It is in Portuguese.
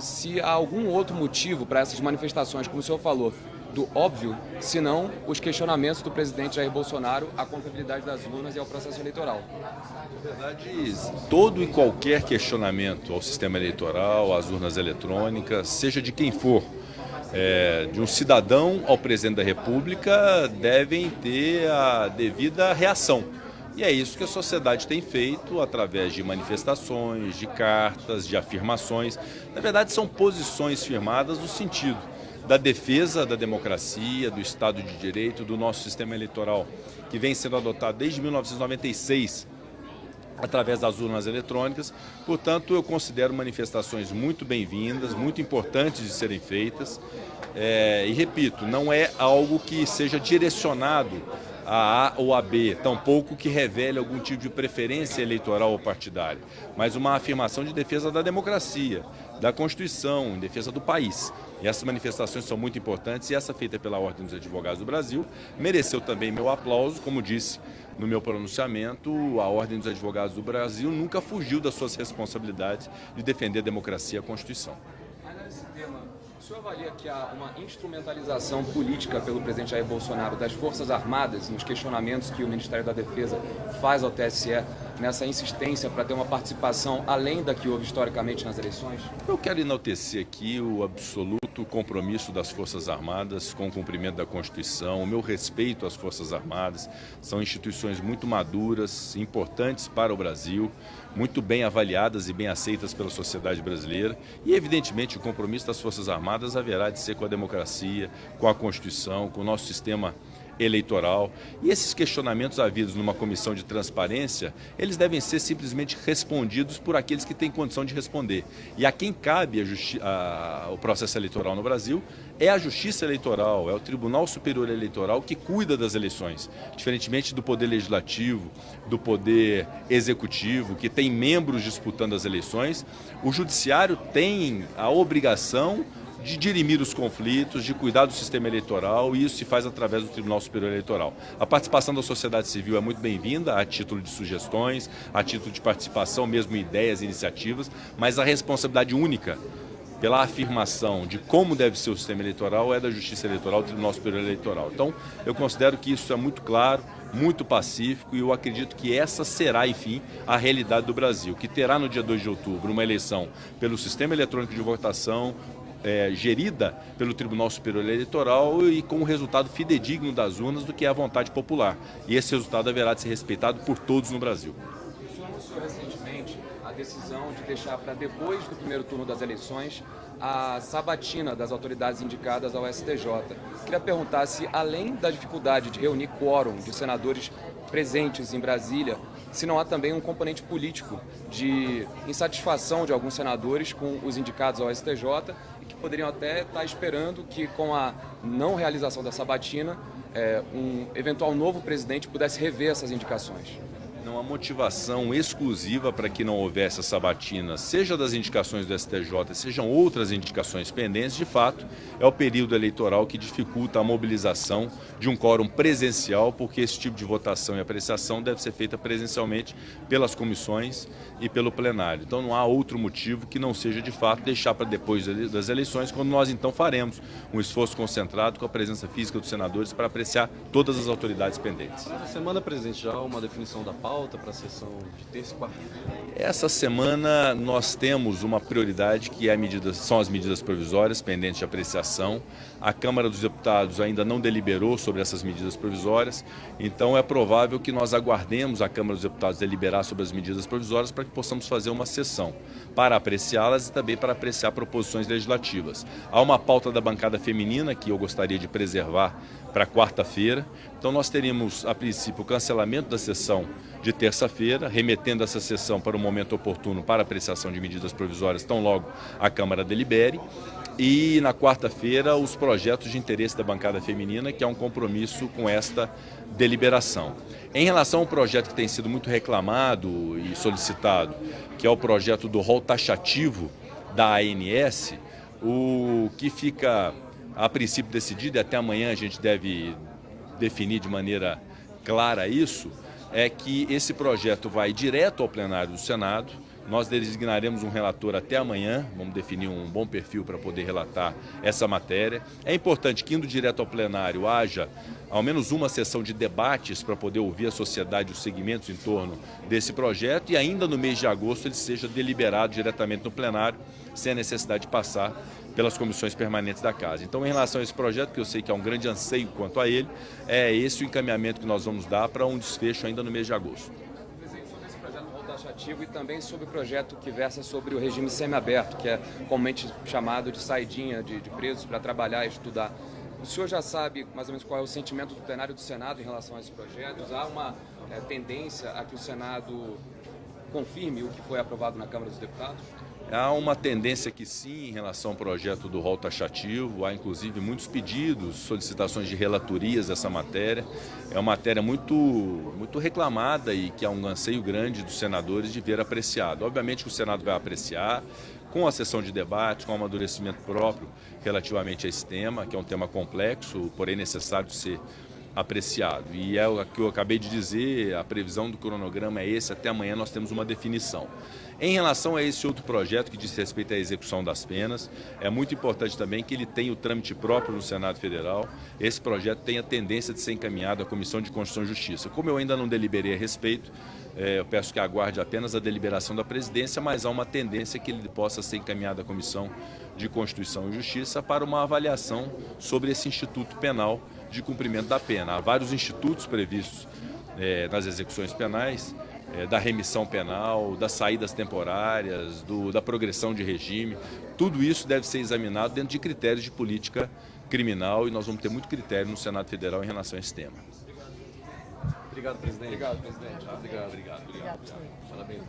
Se há algum outro motivo para essas manifestações, como o senhor falou, do óbvio, senão os questionamentos do presidente Jair Bolsonaro à confiabilidade das urnas e ao processo eleitoral. Na verdade, todo e qualquer questionamento ao sistema eleitoral, às urnas eletrônicas, seja de quem for, de um cidadão ao presidente da República, devem ter a devida reação. E é isso que a sociedade tem feito através de manifestações, de cartas, de afirmações. Na verdade, são posições firmadas no sentido da defesa da democracia, do Estado de Direito, do nosso sistema eleitoral, que vem sendo adotado desde 1996, através das urnas eletrônicas. Portanto, eu considero manifestações muito bem-vindas, muito importantes de serem feitas. E repito, não é algo que seja direcionado a ou a B, tampouco que revele algum tipo de preferência eleitoral ou partidária, mas uma afirmação de defesa da democracia, da Constituição, em defesa do país. E essas manifestações são muito importantes, e essa feita pela Ordem dos Advogados do Brasil mereceu também meu aplauso. Como disse no meu pronunciamento, a Ordem dos Advogados do Brasil nunca fugiu das suas responsabilidades de defender a democracia e a Constituição. Mas nesse tema, o senhor avalia que há uma instrumentalização política pelo presidente Jair Bolsonaro das Forças Armadas nos questionamentos que o Ministério da Defesa faz ao TSE nessa insistência para ter uma participação além da que houve historicamente nas eleições? Eu quero enaltecer aqui o absoluto compromisso das Forças Armadas com o cumprimento da Constituição, o meu respeito às Forças Armadas. São instituições muito maduras, importantes para o Brasil, muito bem avaliadas e bem aceitas pela sociedade brasileira. E, evidentemente, o compromisso das Forças Armadas haverá de ser com a democracia, com a Constituição, com o nosso sistema eleitoral. E esses questionamentos havidos numa comissão de transparência, eles devem ser simplesmente respondidos por aqueles que têm condição de responder. E a quem cabe o processo eleitoral no Brasil é a Justiça Eleitoral, é o Tribunal Superior Eleitoral que cuida das eleições, diferentemente do Poder Legislativo, do Poder Executivo, que tem membros disputando as eleições. O Judiciário tem a obrigação de dirimir os conflitos, de cuidar do sistema eleitoral, e isso se faz através do Tribunal Superior Eleitoral. A participação da sociedade civil é muito bem-vinda, a título de sugestões, a título de participação, mesmo em ideias e iniciativas, mas a responsabilidade única pela afirmação de como deve ser o sistema eleitoral é da Justiça Eleitoral, do Tribunal Superior Eleitoral. Então, eu considero que isso é muito claro, muito pacífico, e eu acredito que essa será, enfim, a realidade do Brasil, que terá no dia 2 de outubro uma eleição pelo sistema eletrônico de votação, gerida pelo Tribunal Superior Eleitoral e com o resultado fidedigno das urnas do que é a vontade popular. E esse resultado haverá de ser respeitado por todos no Brasil. O senhor anunciou recentemente a decisão de deixar para depois do primeiro turno das eleições a sabatina das autoridades indicadas ao STJ. Queria perguntar se, além da dificuldade de reunir quórum de senadores presentes em Brasília, se não há também um componente político de insatisfação de alguns senadores com os indicados ao STJ e que poderiam até estar esperando que, com a não realização da sabatina, um eventual novo presidente pudesse rever essas indicações. Não há motivação exclusiva para que não houvesse a sabatina, seja das indicações do STJ, sejam outras indicações pendentes. De fato, é o período eleitoral que dificulta a mobilização de um quórum presencial, porque esse tipo de votação e apreciação deve ser feita presencialmente pelas comissões e pelo plenário. Então não há outro motivo que não seja, de fato, deixar para depois das eleições, quando nós então faremos um esforço concentrado com a presença física dos senadores para apreciar todas as autoridades pendentes. Essa semana, presidente, já há uma definição da pauta para a sessão de terça e quarta-feira? Essa semana nós temos uma prioridade que são as medidas provisórias pendentes de apreciação. A Câmara dos Deputados ainda não deliberou sobre essas medidas provisórias, então é provável que nós aguardemos a Câmara dos Deputados deliberar sobre as medidas provisórias para que possamos fazer uma sessão para apreciá-las e também para apreciar proposições legislativas. Há uma pauta da bancada feminina que eu gostaria de preservar para quarta-feira, então nós teríamos, a princípio, o cancelamento da sessão de terça-feira, remetendo essa sessão para o momento oportuno para apreciação de medidas provisórias, tão logo a Câmara delibere. E na quarta-feira, os projetos de interesse da bancada feminina, que é um compromisso com esta deliberação. Em relação ao projeto que tem sido muito reclamado e solicitado, que é o projeto do rol taxativo da ANS, o que fica a princípio decidido, e até amanhã a gente deve definir de maneira clara isso, é que esse projeto vai direto ao plenário do Senado, Nós designaremos um relator até amanhã, vamos definir um bom perfil para poder relatar essa matéria. É importante que, indo direto ao plenário, haja ao menos uma sessão de debates para poder ouvir a sociedade e os segmentos em torno desse projeto e ainda no mês de agosto ele seja deliberado diretamente no plenário, sem a necessidade de passar pelas comissões permanentes da Casa. Então, em relação a esse projeto, que eu sei que é um grande anseio quanto a ele, é esse o encaminhamento que nós vamos dar para um desfecho ainda no mês de agosto. E também sobre o projeto que versa sobre o regime semiaberto, que é comumente chamado de saidinha de presos para trabalhar e estudar. O senhor já sabe mais ou menos qual é o sentimento do plenário do Senado em relação a esses projetos? Há uma tendência a que o Senado confirme o que foi aprovado na Câmara dos Deputados? Há uma tendência que sim, em relação ao projeto do rol taxativo, há inclusive muitos pedidos, solicitações de relatorias dessa matéria. É uma matéria muito reclamada e que há um anseio grande dos senadores de ver apreciado. Obviamente que o Senado vai apreciar, com a sessão de debate, com o amadurecimento próprio relativamente a esse tema, que é um tema complexo, porém necessário de ser apreciado. E é o que eu acabei de dizer, a previsão do cronograma é esse, até amanhã nós temos uma definição. Em relação a esse outro projeto que diz respeito à execução das penas, é muito importante também que ele tenha o trâmite próprio no Senado Federal. Esse projeto tem a tendência de ser encaminhado à Comissão de Constituição e Justiça. Como eu ainda não deliberei a respeito, eu peço que aguarde apenas a deliberação da presidência, mas há uma tendência que ele possa ser encaminhado à Comissão de Constituição e Justiça para uma avaliação sobre esse instituto penal de cumprimento da pena. Há vários institutos previstos nas execuções penais, da remissão penal, das saídas temporárias, da progressão de regime. Tudo isso deve ser examinado dentro de critérios de política criminal e nós vamos ter muito critério no Senado Federal em relação a esse tema. Obrigado, presidente. Obrigado, presidente. Obrigado. Parabéns.